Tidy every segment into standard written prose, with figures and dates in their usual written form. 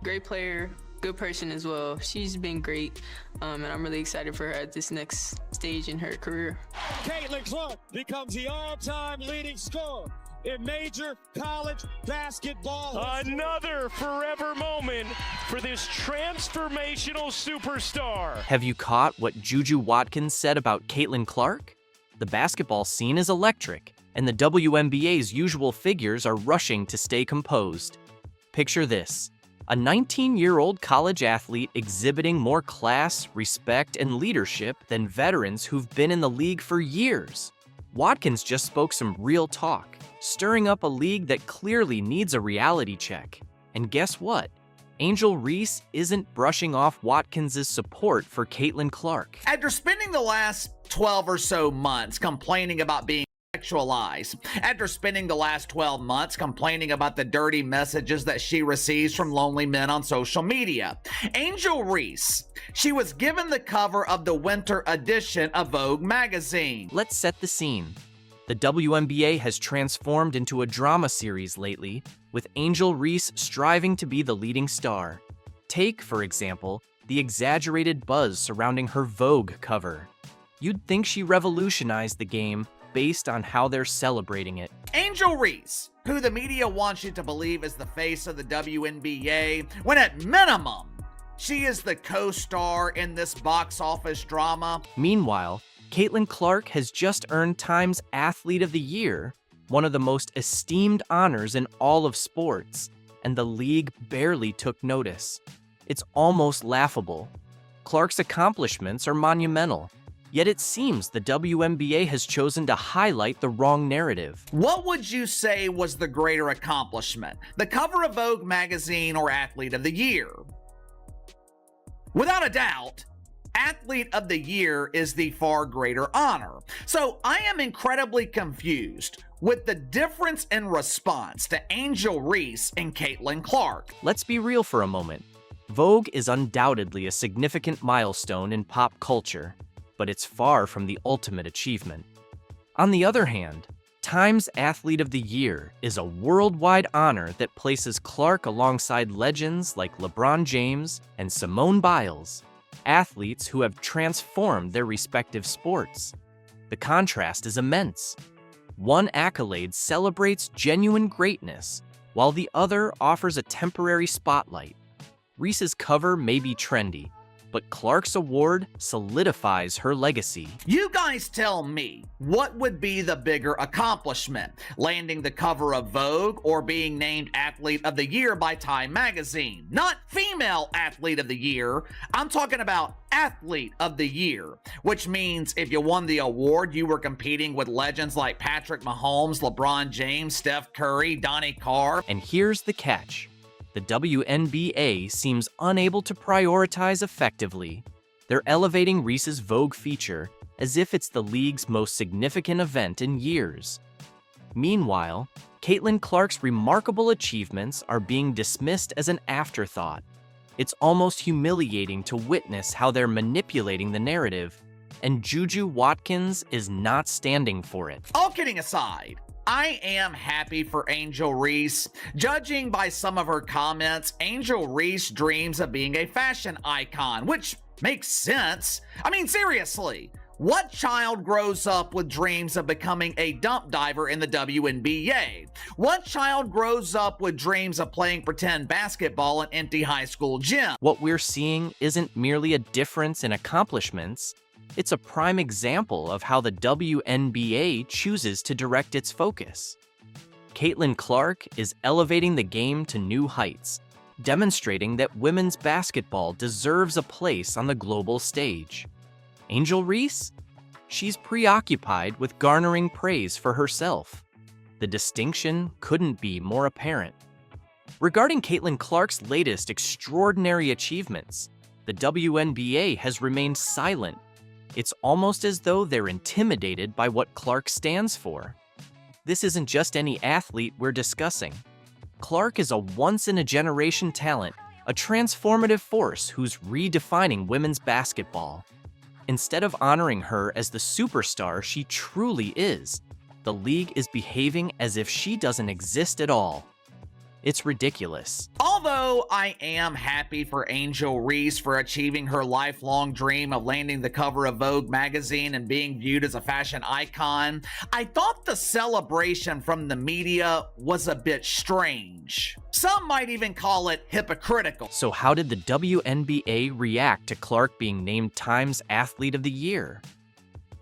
Great player, good person as well. She's been great, and I'm really excited for her at this next stage in her career. Caitlin Clark becomes the all-time leading scorer in major college basketball. Another forever moment for this transformational superstar. Have you caught what Juju Watkins said about Caitlin Clark? The basketball scene is electric, and the WNBA's usual figures are rushing to stay composed. Picture this: a 19-year-old college athlete exhibiting more class, respect, and leadership than veterans who've been in the league for years. Watkins just spoke some real talk, stirring up a league that clearly needs a reality check. And guess what? Angel Reese isn't brushing off Watkins' support for Caitlin Clark. After spending the last 12 or so months complaining about being sexualized, after spending the last 12 months complaining about the dirty messages that she receives from lonely men on social media, Angel Reese, she was given the cover of the winter edition of Vogue magazine. Let's set the scene. The WNBA has transformed into a drama series lately, with Angel Reese striving to be the leading star. Take, for example, the exaggerated buzz surrounding her Vogue cover. You'd think she revolutionized the game based on how they're celebrating it. Angel Reese, who the media wants you to believe is the face of the WNBA, when at minimum, she is the co-star in this box office drama. Meanwhile, Caitlin Clark has just earned Time's Athlete of the Year, one of the most esteemed honors in all of sports, and the league barely took notice. It's almost laughable. Clark's accomplishments are monumental, yet it seems the WNBA has chosen to highlight the wrong narrative. What would you say was the greater accomplishment? The cover of Vogue magazine or Athlete of the Year? Without a doubt, Athlete of the Year is the far greater honor. So I am incredibly confused with the difference in response to Angel Reese and Caitlin Clark. Let's be real for a moment. Vogue is undoubtedly a significant milestone in pop culture, but it's far from the ultimate achievement. On the other hand, Time's Athlete of the Year is a worldwide honor that places Clark alongside legends like LeBron James and Simone Biles, athletes who have transformed their respective sports. The contrast is immense. One accolade celebrates genuine greatness, while the other offers a temporary spotlight. Reese's cover may be trendy, but Clark's award solidifies her legacy. You guys tell me, what would be the bigger accomplishment? Landing the cover of Vogue or being named Athlete of the Year by Time magazine? Not Female Athlete of the Year, I'm talking about Athlete of the Year, which means if you won the award, you were competing with legends like Patrick Mahomes, LeBron James, Steph Curry, Donnie Carr. And here's the catch. The WNBA seems unable to prioritize effectively. They're elevating Reese's Vogue feature as if it's the league's most significant event in years. Meanwhile, Caitlin Clark's remarkable achievements are being dismissed as an afterthought. It's almost humiliating to witness how they're manipulating the narrative, and Juju Watkins is not standing for it. All kidding aside, I am happy for Angel Reese. Judging by some of her comments, Angel Reese dreams of being a fashion icon, which makes sense. I mean, seriously, what child grows up with dreams of becoming a dump diver in the WNBA? What child grows up with dreams of playing pretend basketball in empty high school gym? What we're seeing isn't merely a difference in accomplishments. It's a prime example of how the WNBA chooses to direct its focus. Caitlin Clark is elevating the game to new heights, demonstrating that women's basketball deserves a place on the global stage. Angel Reese? She's preoccupied with garnering praise for herself. The distinction couldn't be more apparent. Regarding Caitlin Clark's latest extraordinary achievements, the WNBA has remained silent. It's almost as though they're intimidated by what Clark stands for. This isn't just any athlete we're discussing. Clark is a once-in-a-generation talent, a transformative force who's redefining women's basketball. Instead of honoring her as the superstar she truly is, the league is behaving as if she doesn't exist at all. It's ridiculous. All Although I am happy for Angel Reese for achieving her lifelong dream of landing the cover of Vogue magazine and being viewed as a fashion icon, I thought the celebration from the media was a bit strange. Some might even call it hypocritical. So how did the WNBA react to Clark being named Time's Athlete of the Year?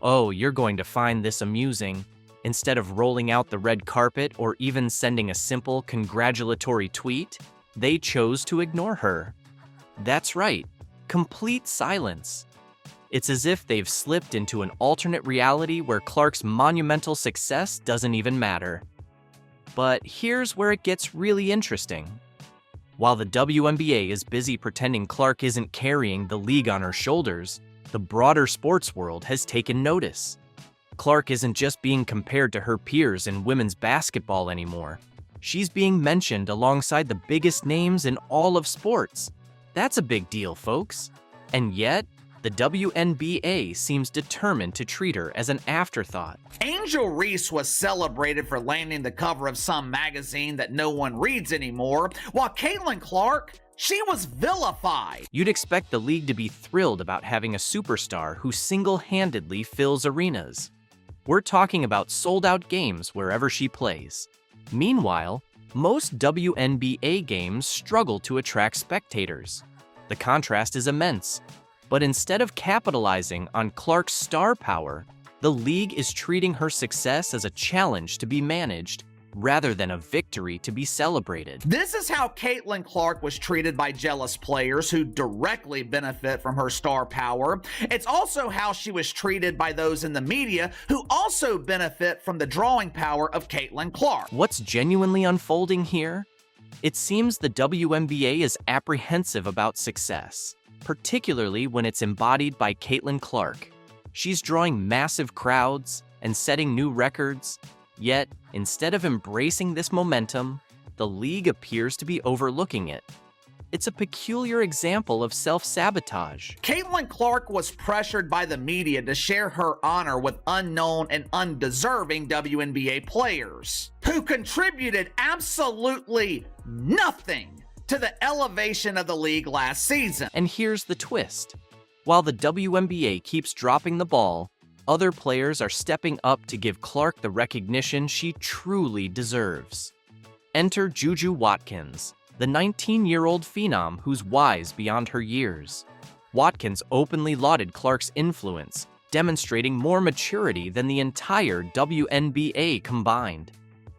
Oh, you're going to find this amusing. Instead of rolling out the red carpet or even sending a simple congratulatory tweet, they chose to ignore her. That's right, complete silence. It's as if they've slipped into an alternate reality where Clark's monumental success doesn't even matter. But here's where it gets really interesting. While the WNBA is busy pretending Clark isn't carrying the league on her shoulders, the broader sports world has taken notice. Clark isn't just being compared to her peers in women's basketball anymore. She's being mentioned alongside the biggest names in all of sports. That's a big deal, folks. And yet, the WNBA seems determined to treat her as an afterthought. Angel Reese was celebrated for landing the cover of some magazine that no one reads anymore, while Caitlin Clark, she was vilified. You'd expect the league to be thrilled about having a superstar who single-handedly fills arenas. We're talking about sold-out games wherever she plays. Meanwhile, most WNBA games struggle to attract spectators. The contrast is immense. But instead of capitalizing on Clark's star power, the league is treating her success as a challenge to be managed rather than a victory to be celebrated. This is how Caitlin Clark was treated by jealous players who directly benefit from her star power. It's also how she was treated by those in the media who also benefit from the drawing power of Caitlin Clark. What's genuinely unfolding here? It seems the WNBA is apprehensive about success, particularly when it's embodied by Caitlin Clark. She's drawing massive crowds and setting new records. Yet, instead of embracing this momentum, the league appears to be overlooking it. It's a peculiar example of self-sabotage. Caitlin Clark was pressured by the media to share her honor with unknown and undeserving WNBA players who contributed absolutely nothing to the elevation of the league last season. And here's the twist. While the WNBA keeps dropping the ball, other players are stepping up to give Clark the recognition she truly deserves. Enter Juju Watkins, the 19-year-old phenom who's wise beyond her years. Watkins openly lauded Clark's influence, demonstrating more maturity than the entire WNBA combined.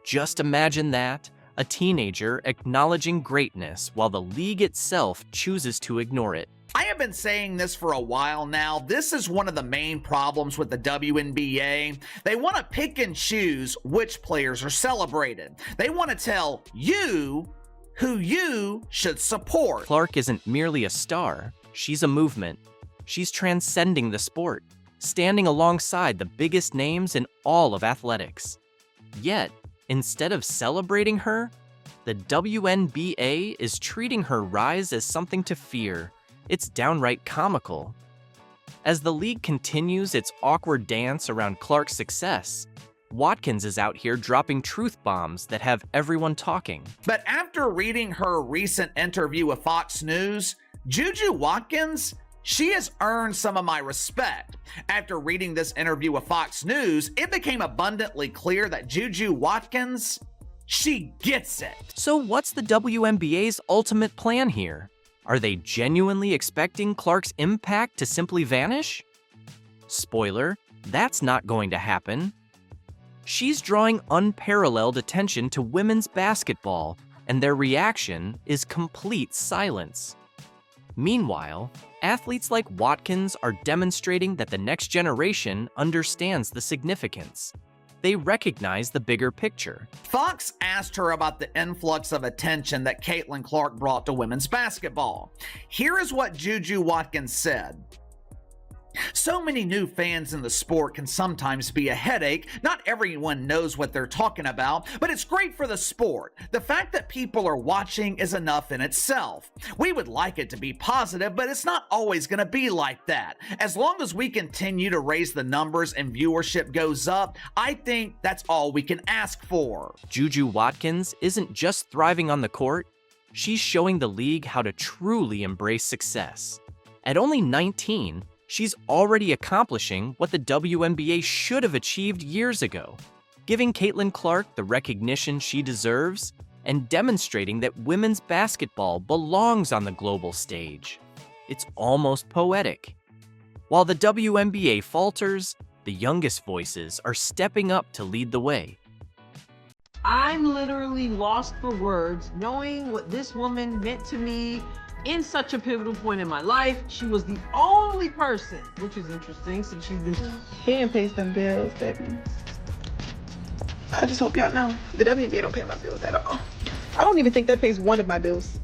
Just imagine that, a teenager acknowledging greatness while the league itself chooses to ignore it. I have been saying this for a while now. This is one of the main problems with the WNBA. They want to pick and choose which players are celebrated. They want to tell you who you should support. Clark isn't merely a star. She's a movement. She's transcending the sport, standing alongside the biggest names in all of athletics. Yet, instead of celebrating her, the WNBA is treating her rise as something to fear. It's downright comical. As the league continues its awkward dance around Clark's success, Watkins is out here dropping truth bombs that have everyone talking. But after reading her recent interview with Fox News, Juju Watkins, she has earned some of my respect. After reading this interview with Fox News, it became abundantly clear that Juju Watkins, she gets it. So what's the WNBA's ultimate plan here? Are they genuinely expecting Clark's impact to simply vanish? Spoiler, that's not going to happen. She's drawing unparalleled attention to women's basketball, and their reaction is complete silence. Meanwhile, athletes like Watkins are demonstrating that the next generation understands the significance. They recognize the bigger picture. Fox asked her about the influx of attention that Caitlin Clark brought to women's basketball. Here is what Juju Watkins said. So many new fans in the sport can sometimes be a headache. Not everyone knows what they're talking about, but it's great for the sport. The fact that people are watching is enough in itself. We would like it to be positive, but it's not always going to be like that. As long as we continue to raise the numbers and viewership goes up, I think that's all we can ask for. Juju Watkins isn't just thriving on the court, She's showing the league how to truly embrace success. At only 19, she's already accomplishing what the WNBA should have achieved years ago, giving Caitlin Clark the recognition she deserves and demonstrating that women's basketball belongs on the global stage. It's almost poetic. While the WNBA falters, the youngest voices are stepping up to lead the way. I'm literally lost for words knowing what this woman meant to me in such a pivotal point in my life. She was the only person, which is interesting since she's been He and pays them bills, baby. I just hope y'all know the WNBA don't pay my bills at all. I don't even think that pays one of my bills.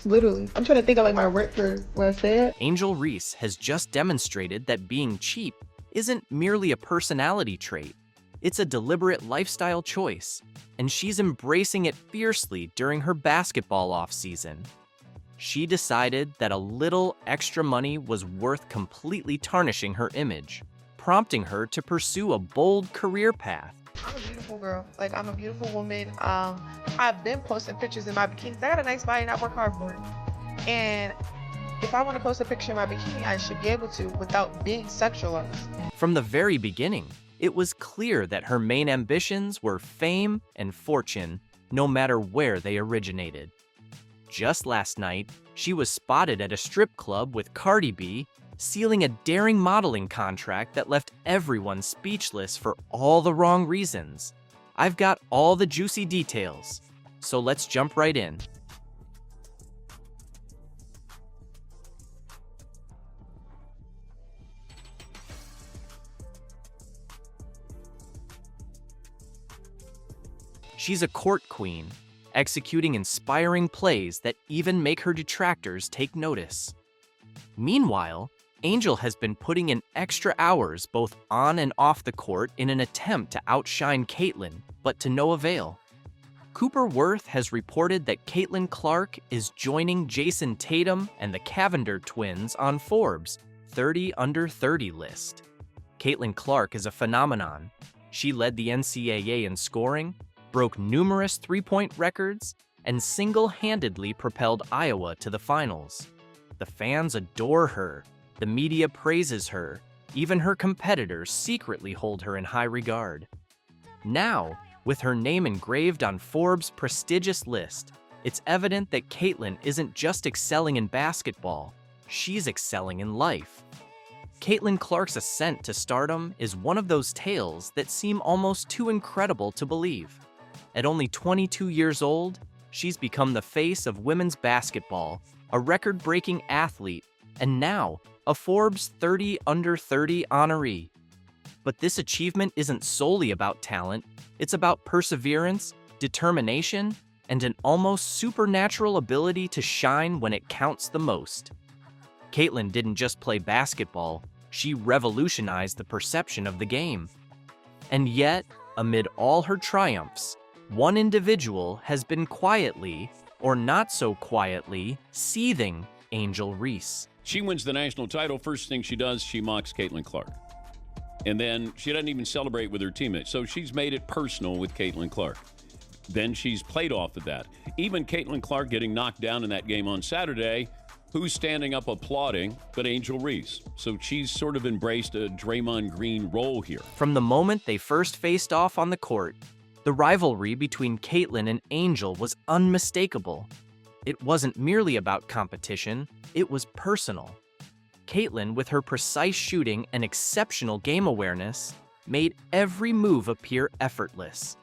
Literally. I'm trying to think of like my rent for what I said. Angel Reese has just demonstrated that being cheap isn't merely a personality trait. It's a deliberate lifestyle choice, and she's embracing it fiercely during her basketball offseason. She decided that a little extra money was worth completely tarnishing her image, prompting her to pursue a bold career path. I'm a beautiful girl. Like, I'm a beautiful woman. I've been posting pictures in my bikini. I got a nice body and I work hard for it. And if I want to post a picture in my bikini, I should be able to without being sexualized. From the very beginning, it was clear that her main ambitions were fame and fortune, no matter where they originated. Just last night, she was spotted at a strip club with Cardi B, sealing a daring modeling contract that left everyone speechless for all the wrong reasons. I've got all the juicy details, so let's jump right in. She's a court queen, executing inspiring plays that even make her detractors take notice. Meanwhile, Angel has been putting in extra hours both on and off the court in an attempt to outshine Caitlin, but to no avail. Cooper Worth has reported that Caitlin Clark is joining Jason Tatum and the Cavender twins on Forbes' 30 Under 30 list. Caitlin Clark is a phenomenon. She led the NCAA in scoring, broke numerous three-point records, and single-handedly propelled Iowa to the finals. The fans adore her. The media praises her. Even her competitors secretly hold her in high regard. Now, with her name engraved on Forbes' prestigious list, it's evident that Caitlin isn't just excelling in basketball, she's excelling in life. Caitlin Clark's ascent to stardom is one of those tales that seem almost too incredible to believe. At only 22 years old, she's become the face of women's basketball, a record-breaking athlete, and now a Forbes 30 Under 30 honoree. But this achievement isn't solely about talent, it's about perseverance, determination, and an almost supernatural ability to shine when it counts the most. Caitlin didn't just play basketball, she revolutionized the perception of the game. And yet, amid all her triumphs, one individual has been quietly, or not so quietly, seething Angel Reese. She wins the national title. First thing she does, she mocks Caitlin Clark. And then she doesn't even celebrate with her teammates. So she's made it personal with Caitlin Clark. Then she's played off of that. Even Caitlin Clark getting knocked down in that game on Saturday, who's standing up applauding but Angel Reese? So she's sort of embraced a Draymond Green role here. From the moment they first faced off on the court, the rivalry between Caitlin and Angel was unmistakable. It wasn't merely about competition, it was personal. Caitlin, with her precise shooting and exceptional game awareness, made every move appear effortless.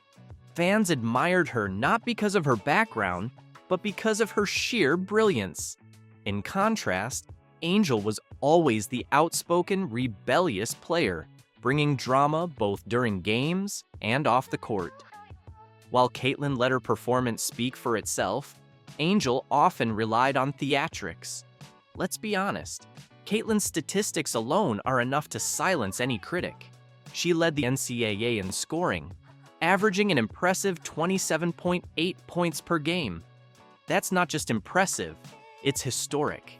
Fans admired her not because of her background, but because of her sheer brilliance. In contrast, Angel was always the outspoken, rebellious player, bringing drama both during games and off the court. While Caitlin let her performance speak for itself, Angel often relied on theatrics. Let's be honest, Caitlin's statistics alone are enough to silence any critic. She led the NCAA in scoring, averaging an impressive 27.8 points per game. That's not just impressive, it's historic.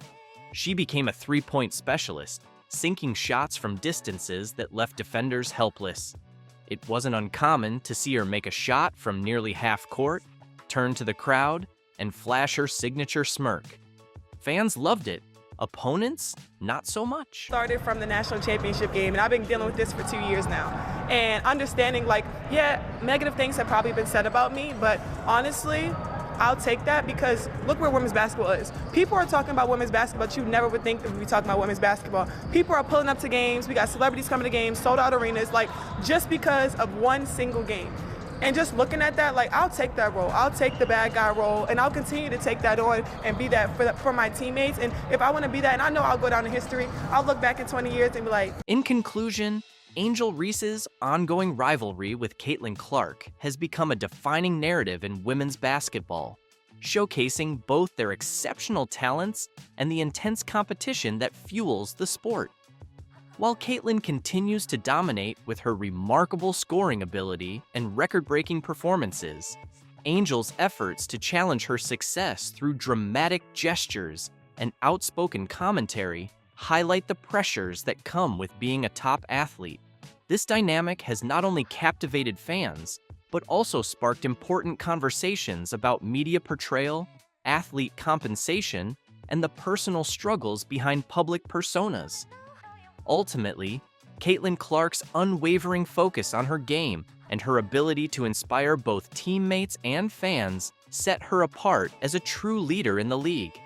She became a three-point specialist, sinking shots from distances that left defenders helpless. It wasn't uncommon to see her make a shot from nearly half court, turn to the crowd and flash her signature smirk. Fans loved it. Opponents, not so much. Started from the national championship game, and I've been dealing with this for 2 years now. And understanding, like, yeah, negative things have probably been said about me, but honestly, I'll take that because look where women's basketball is. People are talking about women's basketball, but you never would think that we'd be talking about women's basketball. People are pulling up to games. We got celebrities coming to games, sold out arenas, like, just because of one single game. And just looking at that, like, I'll take that role. I'll take the bad guy role, and I'll continue to take that on and be that for my teammates. And if I want to be that, and I know I'll go down in history, I'll look back in 20 years and be like. In conclusion, Angel Reese's ongoing rivalry with Caitlin Clark has become a defining narrative in women's basketball, showcasing both their exceptional talents and the intense competition that fuels the sport. While Caitlin continues to dominate with her remarkable scoring ability and record-breaking performances, Angel's efforts to challenge her success through dramatic gestures and outspoken commentary highlight the pressures that come with being a top athlete. This dynamic has not only captivated fans, but also sparked important conversations about media portrayal, athlete compensation, and the personal struggles behind public personas. Ultimately, Caitlin Clark's unwavering focus on her game and her ability to inspire both teammates and fans set her apart as a true leader in the league.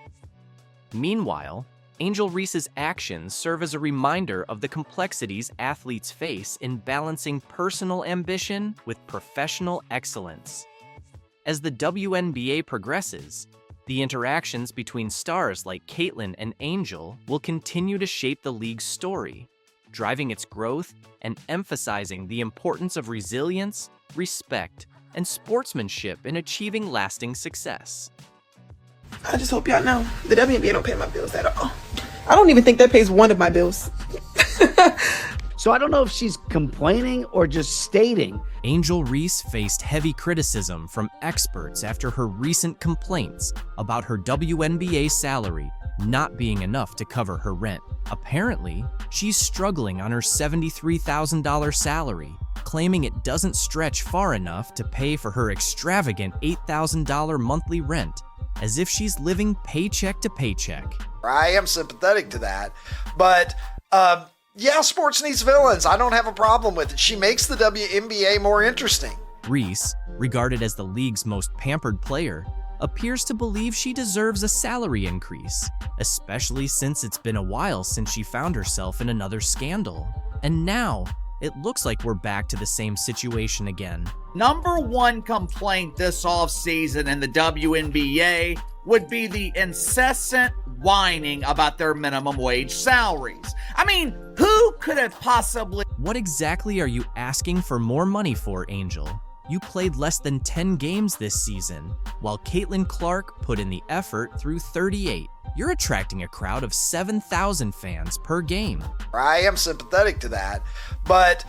Meanwhile, Angel Reese's actions serve as a reminder of the complexities athletes face in balancing personal ambition with professional excellence. As the WNBA progresses, the interactions between stars like Caitlin and Angel will continue to shape the league's story, driving its growth and emphasizing the importance of resilience, respect, and sportsmanship in achieving lasting success. I just hope y'all know the WNBA don't pay my bills at all. I don't even think that pays one of my bills. So I don't know if she's complaining or just stating. Angel Reese faced heavy criticism from experts after her recent complaints about her WNBA salary not being enough to cover her rent. Apparently, she's struggling on her $73,000 salary, claiming it doesn't stretch far enough to pay for her extravagant $8,000 monthly rent, as if she's living paycheck to paycheck. I am sympathetic to that, but yeah, sports needs villains. I don't have a problem with it. She makes the WNBA more interesting. Reese, regarded as the league's most pampered player, appears to believe she deserves a salary increase, especially since it's been a while since she found herself in another scandal. And now, it looks like we're back to the same situation again. Number one complaint this offseason in the WNBA would be the incessant whining about their minimum wage salaries. I mean, who could have possibly... What exactly are you asking for more money for, Angel? You played less than 10 games this season, while Caitlin Clark put in the effort through 38. You're attracting a crowd of 7,000 fans per game. I am sympathetic to that, but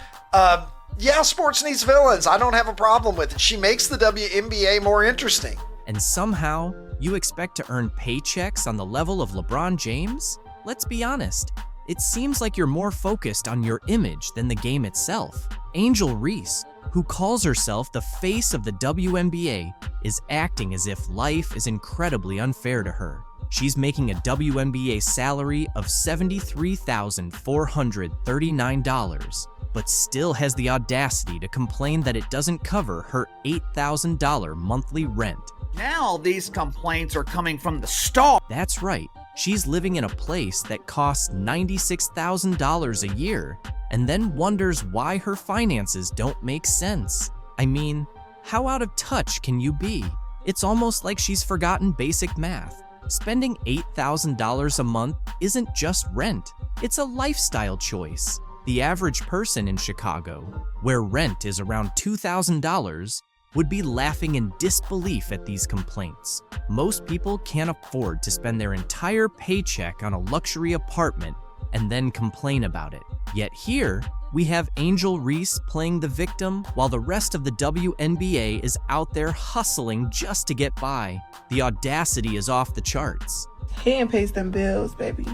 yeah, sports needs villains. I don't have a problem with it. She makes the WNBA more interesting. And somehow, you expect to earn paychecks on the level of LeBron James? Let's be honest, it seems like you're more focused on your image than the game itself. Angel Reese, who calls herself the face of the WNBA, is acting as if life is incredibly unfair to her. She's making a WNBA salary of $73,439, but still has the audacity to complain that it doesn't cover her $8,000 monthly rent. Now these complaints are coming from the star. That's right. She's living in a place that costs $96,000 a year and then wonders why her finances don't make sense. I mean, how out of touch can you be? It's almost like she's forgotten basic math. Spending $8,000 a month isn't just rent, it's a lifestyle choice. The average person in Chicago, where rent is around $2,000, would be laughing in disbelief at these complaints. Most people can't afford to spend their entire paycheck on a luxury apartment and then complain about it. Yet here, we have Angel Reese playing the victim while the rest of the WNBA is out there hustling just to get by. The audacity is off the charts. He pays them bills, baby.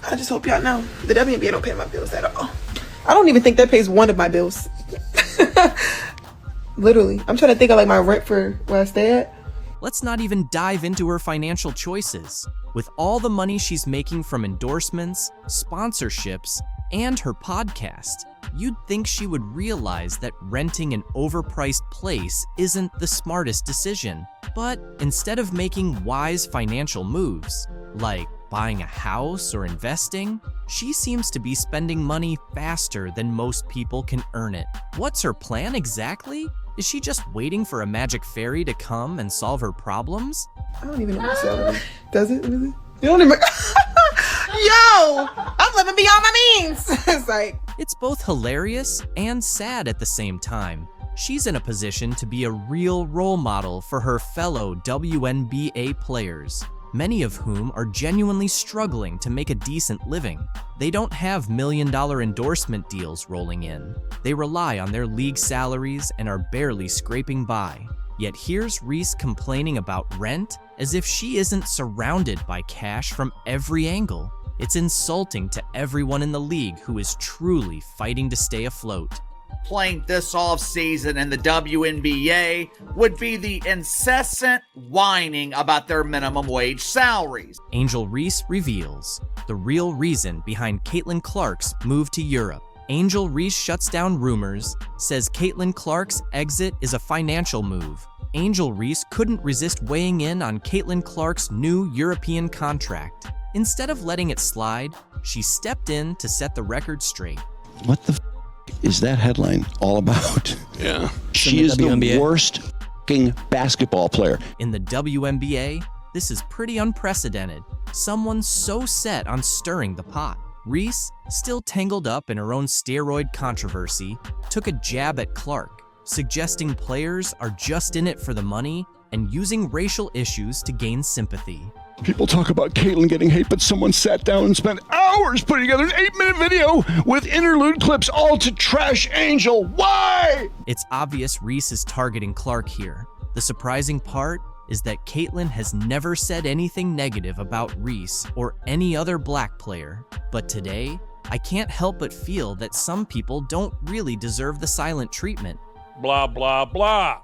I just hope y'all know the WNBA don't pay my bills at all. I don't even think that pays one of my bills. Literally. I'm trying to think of like my rent for where I stay at. Let's not even dive into her financial choices. With all the money she's making from endorsements, sponsorships, and her podcast, you'd think she would realize that renting an overpriced place isn't the smartest decision. But instead of making wise financial moves, like buying a house or investing, she seems to be spending money faster than most people can earn it. What's her plan exactly? Is she just waiting for a magic fairy to come and solve her problems? I don't even know what salary does it really. You don't even. Yo, I'm living beyond my means. It's like it's both hilarious and sad at the same time. She's in a position to be a real role model for her fellow WNBA players, many of whom are genuinely struggling to make a decent living. They don't have million-dollar endorsement deals rolling in. They rely on their league salaries and are barely scraping by. Yet here's Reese complaining about rent as if she isn't surrounded by cash from every angle. It's insulting to everyone in the league who is truly fighting to stay afloat. Playing this off-season in the WNBA would be the incessant whining about their minimum wage salaries. Angel Reese reveals the real reason behind Caitlin Clark's move to Europe. Angel Reese shuts down rumors, says Caitlin Clark's exit is a financial move. Angel Reese couldn't resist weighing in on Caitlin Clark's new European contract. Instead of letting it slide, she stepped in to set the record straight. What the is that headline all about? Yeah. She is the worst fucking basketball player. In the WNBA, this is pretty unprecedented. Someone so set on stirring the pot. Reese, still tangled up in her own steroid controversy, took a jab at Clark, suggesting players are just in it for the money and using racial issues to gain sympathy. People talk about Caitlin getting hate, but someone sat down and spent hours putting together an 8-minute video with interlude clips all to trash Angel. Why? It's obvious Reese is targeting Clark here. The surprising part is that Caitlin has never said anything negative about Reese or any other black player. But today, I can't help but feel that some people don't really deserve the silent treatment. Blah, blah, blah.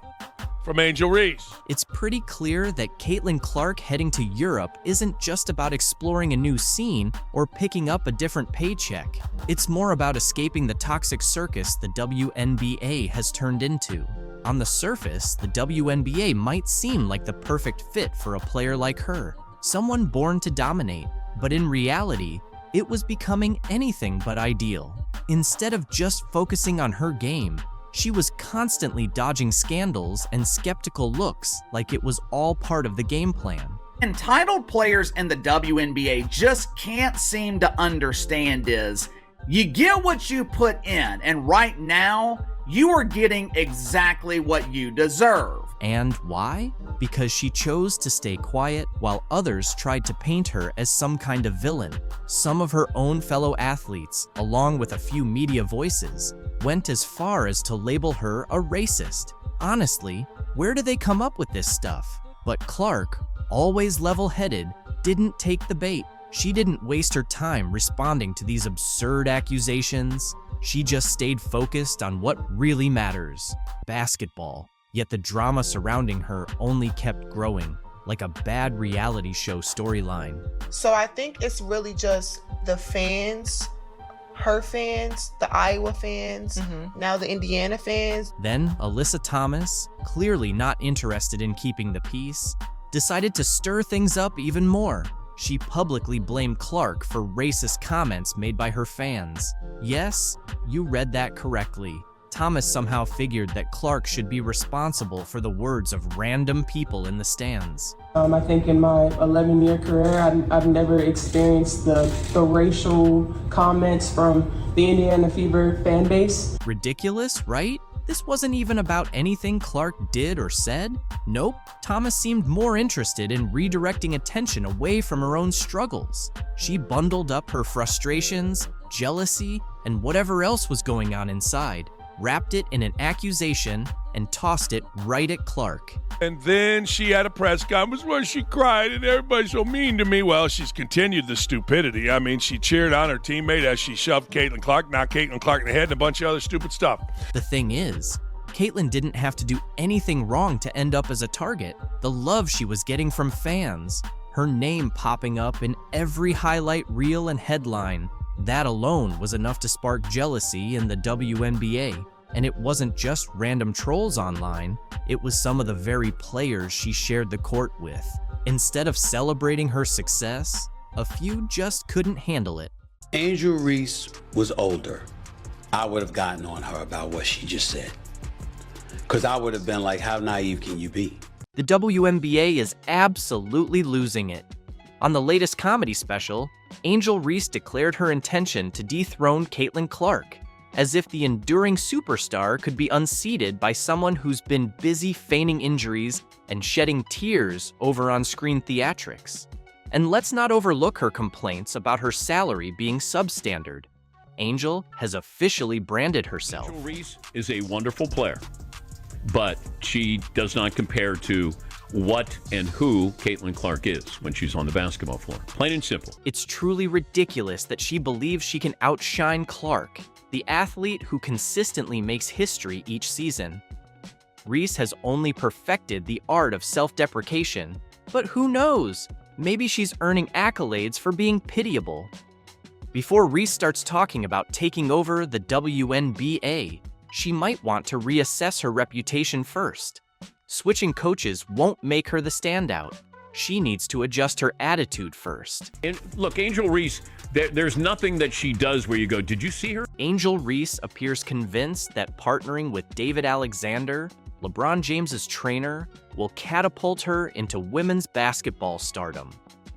From Angel Reese. It's pretty clear that Caitlin Clark heading to Europe isn't just about exploring a new scene or picking up a different paycheck. It's more about escaping the toxic circus the WNBA has turned into. On the surface, the WNBA might seem like the perfect fit for a player like her, someone born to dominate. But in reality, it was becoming anything but ideal. Instead of just focusing on her game, she was constantly dodging scandals and skeptical looks like it was all part of the game plan. Entitled players in the WNBA just can't seem to understand is, you get what you put in, and right now, you are getting exactly what you deserve. And why? Because she chose to stay quiet while others tried to paint her as some kind of villain. Some of her own fellow athletes, along with a few media voices, went as far as to label her a racist. Honestly, where do they come up with this stuff? But Clark, always level-headed, didn't take the bait. She didn't waste her time responding to these absurd accusations. She just stayed focused on what really matters, basketball. Yet the drama surrounding her only kept growing, like a bad reality show storyline. So I think it's really just the fans, her fans, the Iowa fans, now the Indiana fans. Then Alyssa Thomas, clearly not interested in keeping the peace, decided to stir things up even more. She publicly blamed Clark for racist comments made by her fans. Yes, you read that correctly. Thomas somehow figured that Clark should be responsible for the words of random people in the stands. I think in my 11-year career, I've never experienced the racial comments from the Indiana Fever fan base. Ridiculous, right? This wasn't even about anything Clark did or said. Nope, Thomas seemed more interested in redirecting attention away from her own struggles. She bundled up her frustrations, jealousy, and whatever else was going on inside, wrapped it in an accusation, and tossed it right at Clark. And then she had a press conference where she cried and everybody's so mean to me. Well, she's continued the stupidity. I mean, she cheered on her teammate as she shoved Caitlin Clark, knocked Caitlin Clark in the head, and a bunch of other stupid stuff. The thing is, Caitlyn didn't have to do anything wrong to end up as a target. The love she was getting from fans, her name popping up in every highlight reel and headline, that alone was enough to spark jealousy in the WNBA. And it wasn't just random trolls online, it was some of the very players she shared the court with. Instead of celebrating her success, a few just couldn't handle it. Angel Reese was older. I would have gotten on her about what she just said. Because I would have been like, how naive can you be? The WNBA is absolutely losing it. On the latest comedy special, Angel Reese declared her intention to dethrone Caitlin Clark, as if the enduring superstar could be unseated by someone who's been busy feigning injuries and shedding tears over on-screen theatrics. And let's not overlook her complaints about her salary being substandard. Angel has officially branded herself. Angel Reese is a wonderful player, but she does not compare to what and who Caitlin Clark is when she's on the basketball floor. Plain and simple. It's truly ridiculous that she believes she can outshine Clark, the athlete who consistently makes history each season. Reese has only perfected the art of self-deprecation, but who knows? Maybe she's earning accolades for being pitiable. Before Reese starts talking about taking over the WNBA, she might want to reassess her reputation first. Switching coaches won't make her the standout. She needs to adjust her attitude first. And look, Angel Reese, there's nothing that she does where you go, did you see her? Angel Reese appears convinced that partnering with David Alexander, LeBron James's trainer, will catapult her into women's basketball stardom.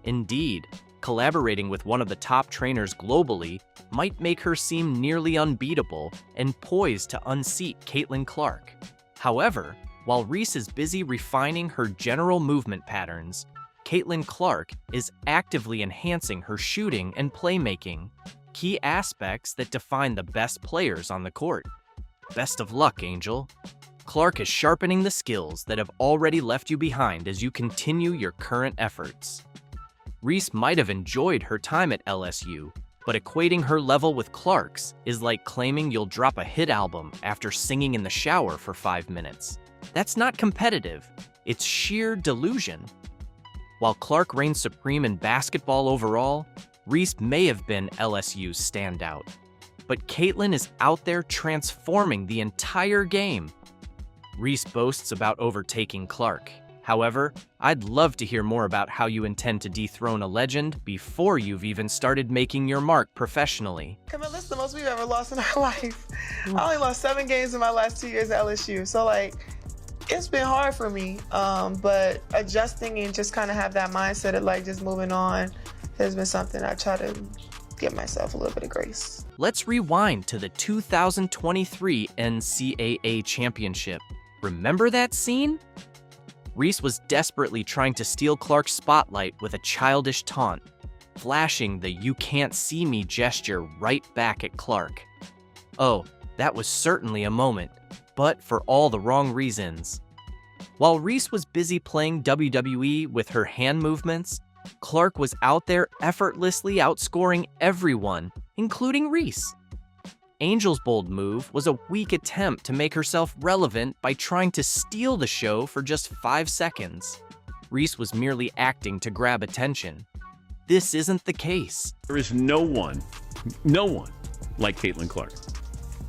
Indeed, collaborating with one of the top trainers globally might make her seem nearly unbeatable and poised to unseat Caitlin Clark. However, while Reese is busy refining her general movement patterns, Caitlin Clark is actively enhancing her shooting and playmaking, key aspects that define the best players on the court. Best of luck, Angel. Clark is sharpening the skills that have already left you behind as you continue your current efforts. Reese might have enjoyed her time at LSU, but equating her level with Clark's is like claiming you'll drop a hit album after singing in the shower for 5 minutes. That's not competitive, it's sheer delusion. While Clark reigns supreme in basketball overall, Reese may have been LSU's standout. But Caitlin is out there transforming the entire game. Reese boasts about overtaking Clark. However, I'd love to hear more about how you intend to dethrone a legend before you've even started making your mark professionally. Come on, this is the most we've ever lost in our life. I only lost 7 games in my last 2 years at LSU. So, it's been hard for me, but adjusting and just kind of have that mindset of just moving on has been something I try to give myself a little bit of grace. Let's rewind to the 2023 NCAA Championship. Remember that scene? Reese was desperately trying to steal Clark's spotlight with a childish taunt, flashing the "you can't see me" gesture right back at Clark. Oh, that was certainly a moment, but for all the wrong reasons. While Reese was busy playing WWE with her hand movements, Clark was out there effortlessly outscoring everyone, including Reese. Angel's bold move was a weak attempt to make herself relevant by trying to steal the show for just 5 seconds. Reese was merely acting to grab attention. This isn't the case. There is no one like Caitlin Clark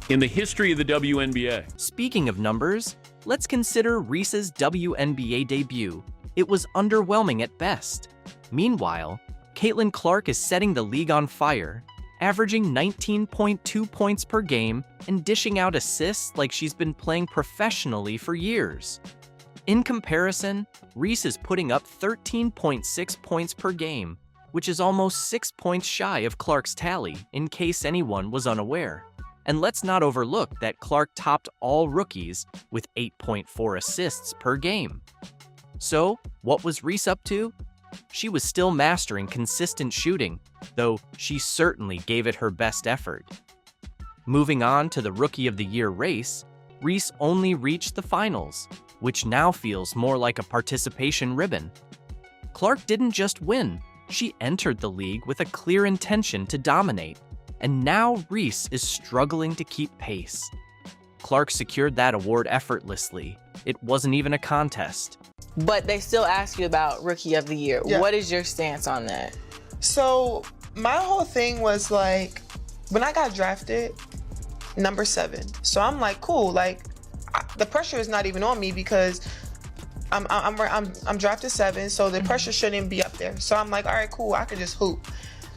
in the history of the WNBA. Speaking of numbers, let's consider Reese's WNBA debut. It was underwhelming at best. Meanwhile, Caitlin Clark is setting the league on fire, averaging 19.2 points per game and dishing out assists like she's been playing professionally for years. In comparison, Reese is putting up 13.6 points per game, which is almost 6 points shy of Clark's tally, in case anyone was unaware. And let's not overlook that Clark topped all rookies with 8.4 assists per game. So, what was Reese up to? She was still mastering consistent shooting, though she certainly gave it her best effort. Moving on to the Rookie of the Year race, Reese only reached the finals, which now feels more like a participation ribbon. Clark didn't just win, she entered the league with a clear intention to dominate, and now Reese is struggling to keep pace. Clark secured that award effortlessly. It wasn't even a contest. But they still ask you about Rookie of the Year. Yeah. What is your stance on that? So my whole thing was like, when I got drafted, number 7. So I'm like, cool. Like, the pressure is not even on me because I'm drafted 7, so the pressure shouldn't be up there. So I'm like, all right, cool. I can just hoop.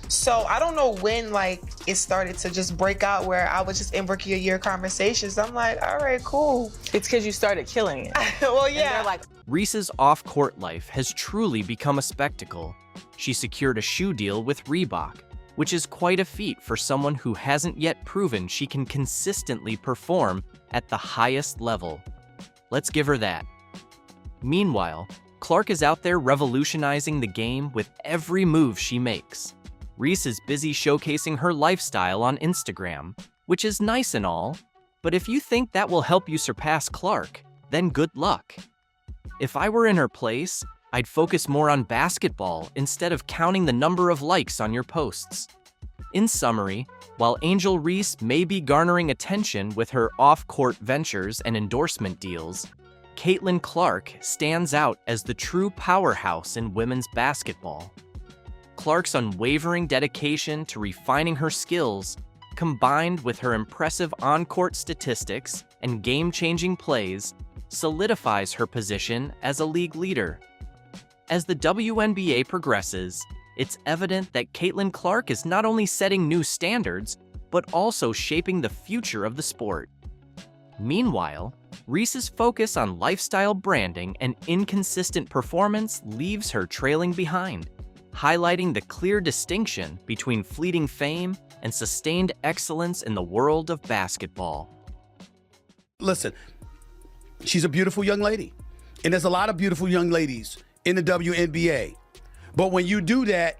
So I don't know when like it started to just break out where I was just in Rookie of the Year conversations. I'm like, all right, cool. It's because you started killing it. Well, yeah. And they're like, Reese's off-court life has truly become a spectacle. She secured a shoe deal with Reebok, which is quite a feat for someone who hasn't yet proven she can consistently perform at the highest level. Let's give her that. Meanwhile, Clark is out there revolutionizing the game with every move she makes. Reese is busy showcasing her lifestyle on Instagram, which is nice and all, but if you think that will help you surpass Clark, then good luck. If I were in her place, I'd focus more on basketball instead of counting the number of likes on your posts. In summary, while Angel Reese may be garnering attention with her off-court ventures and endorsement deals, Caitlin Clark stands out as the true powerhouse in women's basketball. Clark's unwavering dedication to refining her skills, combined with her impressive on-court statistics and game-changing plays, solidifies her position as a league leader. As the WNBA progresses, it's evident that Caitlin Clark is not only setting new standards, but also shaping the future of the sport. Meanwhile, Reese's focus on lifestyle branding and inconsistent performance leaves her trailing behind, highlighting the clear distinction between fleeting fame and sustained excellence in the world of basketball. Listen, she's a beautiful young lady, and there's a lot of beautiful young ladies in the WNBA. But when you do that,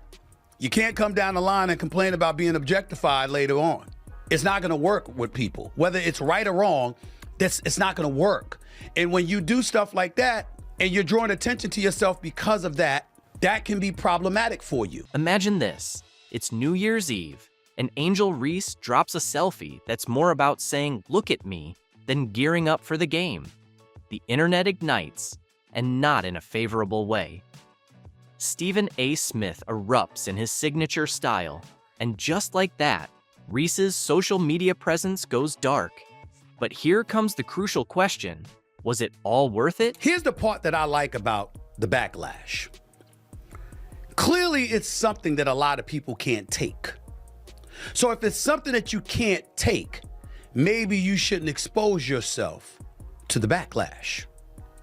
you can't come down the line and complain about being objectified later on. It's not going to work with people. Whether it's right or wrong, it's not going to work. And when you do stuff like that, and you're drawing attention to yourself because of that, that can be problematic for you. Imagine this. It's New Year's Eve, and Angel Reese drops a selfie that's more about saying, "Look at me," than gearing up for the game. The internet ignites, and not in a favorable way. Stephen A. Smith erupts in his signature style, and just like that, Reese's social media presence goes dark. But here comes the crucial question. Was it all worth it? Here's the part that I like about the backlash. Clearly, it's something that a lot of people can't take. So if it's something that you can't take, maybe you shouldn't expose yourself to the backlash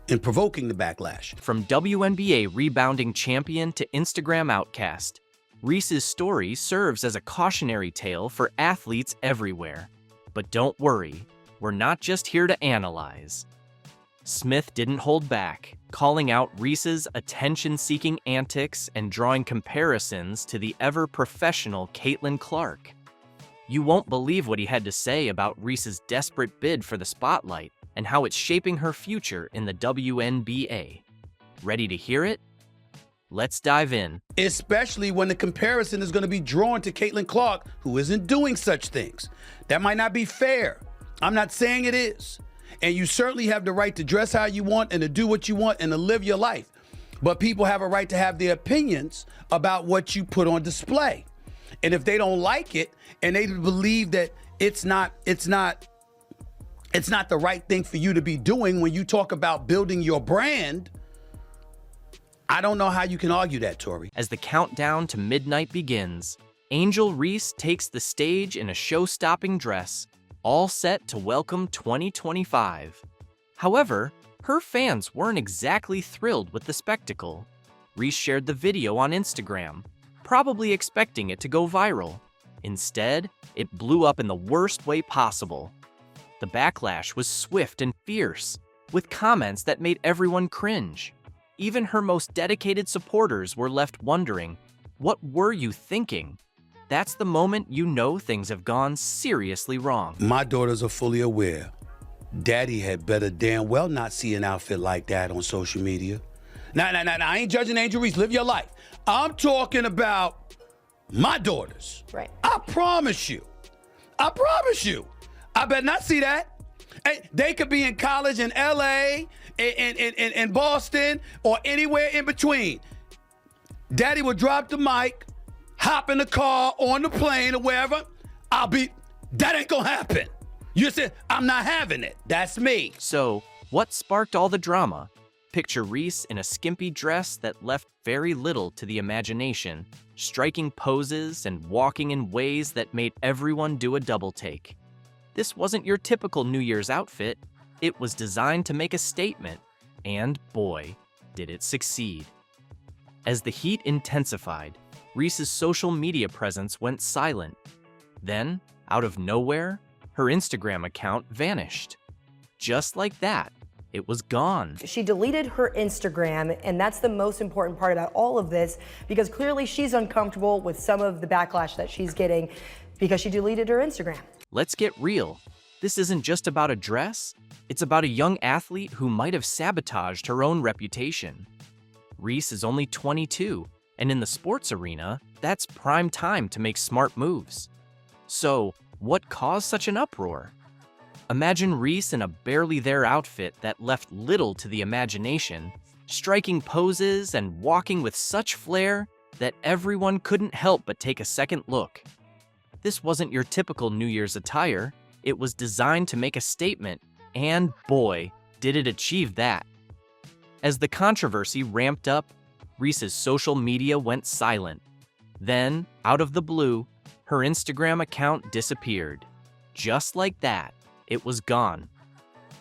and provoking the backlash. From WNBA rebounding champion to Instagram outcast, Reese's story serves as a cautionary tale for athletes everywhere. But don't worry, we're not just here to analyze. Smith didn't hold back, calling out Reese's attention-seeking antics and drawing comparisons to the ever-professional Caitlin Clark. You won't believe what he had to say about Reese's desperate bid for the spotlight and how it's shaping her future in the WNBA. Ready to hear it? Let's dive in. Especially when the comparison is going to be drawn to Caitlin Clark, who isn't doing such things. That might not be fair. I'm not saying it is. And you certainly have the right to dress how you want and to do what you want and to live your life. But people have a right to have their opinions about what you put on display. And if they don't like it and they believe that it's not the right thing for you to be doing when you talk about building your brand, I don't know how you can argue that, Tori. As the countdown to midnight begins, Angel Reese takes the stage in a show-stopping dress, all set to welcome 2025. However, her fans weren't exactly thrilled with the spectacle. Reese shared the video on Instagram, probably expecting it to go viral. Instead, it blew up in the worst way possible. The backlash was swift and fierce, with comments that made everyone cringe. Even her most dedicated supporters were left wondering, what were you thinking? That's the moment you know things have gone seriously wrong. My daughters are fully aware. Daddy had better damn well not see an outfit like that on social media. Now, I ain't judging Angel Reese. Live your life. I'm talking about my daughters. Right. I promise you. I better not see that. They could be in college in LA, in Boston, or anywhere in between. Daddy will drop the mic, hop in the car, on the plane, or wherever. That ain't gonna happen. You said, I'm not having it. That's me. So, what sparked all the drama? Picture Reese in a skimpy dress that left very little to the imagination, striking poses and walking in ways that made everyone do a double take. This wasn't your typical New Year's outfit. It was designed to make a statement, and boy, did it succeed. As the heat intensified, Reese's social media presence went silent. Then, out of nowhere, her Instagram account vanished. Just like that, it was gone. She deleted her Instagram, and that's the most important part about all of this, because clearly she's uncomfortable with some of the backlash that she's getting because she deleted her Instagram. Let's get real. This isn't just about a dress. It's about a young athlete who might have sabotaged her own reputation. Reese is only 22, and in the sports arena, that's prime time to make smart moves. So, what caused such an uproar? Imagine Reese in a barely there outfit that left little to the imagination, striking poses and walking with such flair that everyone couldn't help but take a second look. This wasn't your typical New Year's attire. It was designed to make a statement, and boy, did it achieve that. As the controversy ramped up, Reese's social media went silent. Then, out of the blue, her Instagram account disappeared. Just like that, it was gone.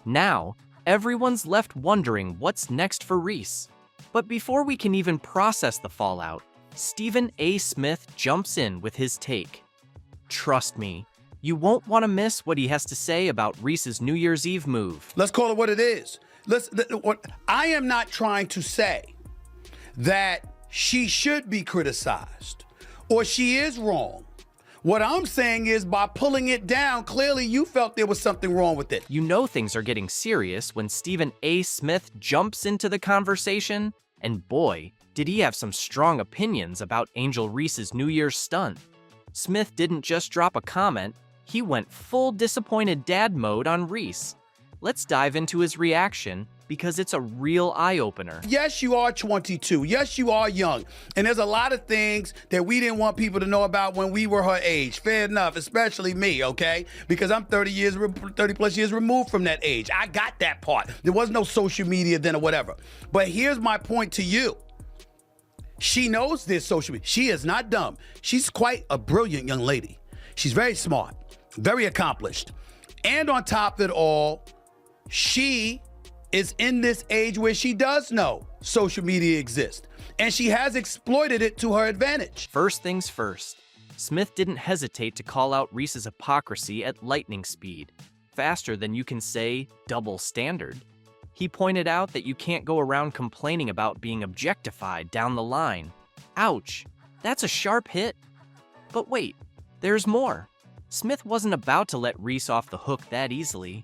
Now, everyone's left wondering what's next for Reese. But before we can even process the fallout, Stephen A. Smith jumps in with his take. Trust me, you won't want to miss what he has to say about Reese's New Year's Eve move. Let's call it what it is. I am not trying to say that she should be criticized or she is wrong. What I'm saying is by pulling it down, clearly you felt there was something wrong with it. You know things are getting serious when Stephen A. Smith jumps into the conversation, and boy, did he have some strong opinions about Angel Reese's New Year's stunt. Smith didn't just drop a comment, he went full disappointed dad mode on Reese. Let's dive into his reaction because it's a real eye-opener. Yes, you are 22. Yes, you are young. And there's a lot of things that we didn't want people to know about when we were her age. Fair enough, especially me, okay? Because I'm 30 plus years removed from that age. I got that part. There was no social media then or whatever. But here's my point to you. She knows this social media. She is not dumb. She's quite a brilliant young lady. She's very smart, very accomplished. And on top of it all, she is in this age where she does know social media exists, and she has exploited it to her advantage. First things first, Smith didn't hesitate to call out Reese's hypocrisy at lightning speed, faster than you can say double standard. He pointed out that you can't go around complaining about being objectified down the line. Ouch, that's a sharp hit. But wait, there's more. Smith wasn't about to let Reese off the hook that easily.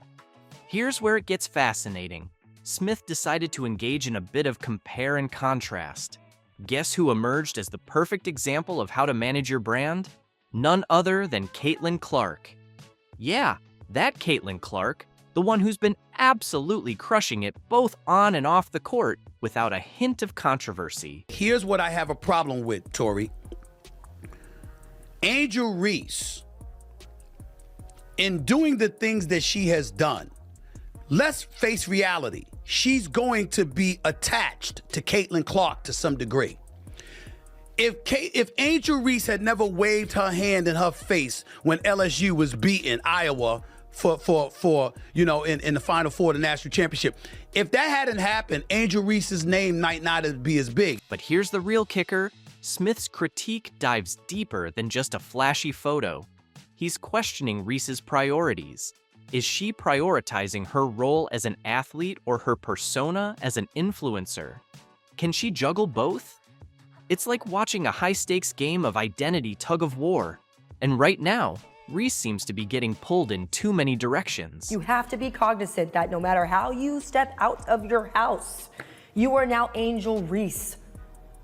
Here's where it gets fascinating. Smith decided to engage in a bit of compare and contrast. Guess who emerged as the perfect example of how to manage your brand? None other than Caitlin Clark. Yeah, that Caitlin Clark, the one who's been absolutely crushing it both on and off the court without a hint of controversy. Here's what I have a problem with, Tori. Angel Reese, in doing the things that she has done, let's face reality. She's going to be attached to Caitlin Clark to some degree. If Angel Reese had never waved her hand in her face when LSU was beating Iowa for in the Final Four of the national championship, if that hadn't happened, Angel Reese's name might not be as big. But here's the real kicker. Smith's critique dives deeper than just a flashy photo. He's questioning Reese's priorities. Is she prioritizing her role as an athlete or her persona as an influencer? Can she juggle both? It's like watching a high-stakes game of identity tug-of-war. And right now, Reese seems to be getting pulled in too many directions. You have to be cognizant that no matter how you step out of your house, you are now Angel Reese.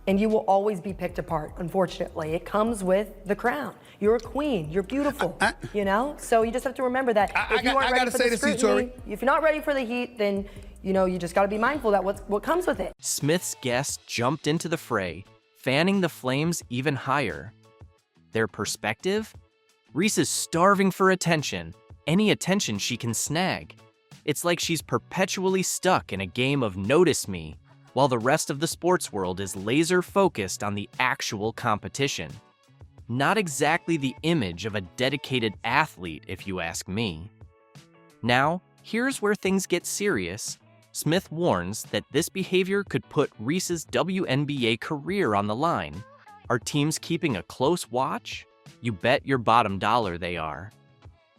And you will always be picked apart, unfortunately. It comes with the crown. You're a queen. You're beautiful, you know? So you just have to remember that if you aren't ready for the scrutiny, if you're not ready for the heat, then, you know, you just got to be mindful that what comes with it. Smith's guests jumped into the fray, fanning the flames even higher. Their perspective? Reese is starving for attention, any attention she can snag. It's like she's perpetually stuck in a game of notice me, while the rest of the sports world is laser-focused on the actual competition. Not exactly the image of a dedicated athlete, if you ask me. Now, here's where things get serious. Smith warns that this behavior could put Reese's WNBA career on the line. Are teams keeping a close watch? You bet your bottom dollar they are.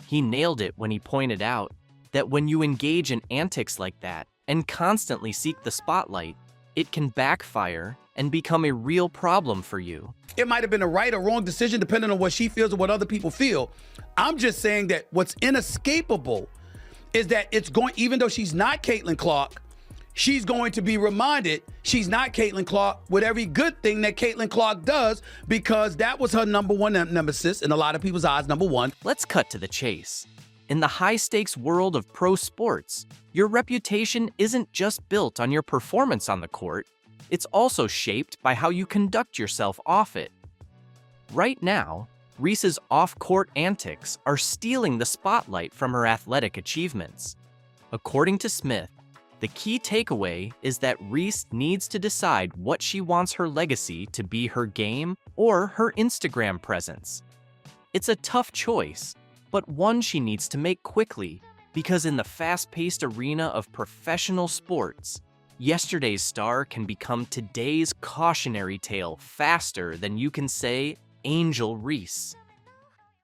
He nailed it when he pointed out that when you engage in antics like that and constantly seek the spotlight, it can backfire and become a real problem for you. It might have been a right or wrong decision depending on what she feels or what other people feel. I'm just saying that what's inescapable is that it's going, even though she's not Caitlin Clark, she's going to be reminded she's not Caitlin Clark with every good thing that Caitlin Clark does, because that was her number one nemesis, in a lot of people's eyes, number one. Let's cut to the chase. In the high-stakes world of pro sports, your reputation isn't just built on your performance on the court, it's also shaped by how you conduct yourself off it. Right now, Reese's off-court antics are stealing the spotlight from her athletic achievements. According to Smith, the key takeaway is that Reese needs to decide what she wants her legacy to be: her game or her Instagram presence. It's a tough choice, but one she needs to make quickly, because in the fast-paced arena of professional sports, yesterday's star can become today's cautionary tale faster than you can say Angel Reese.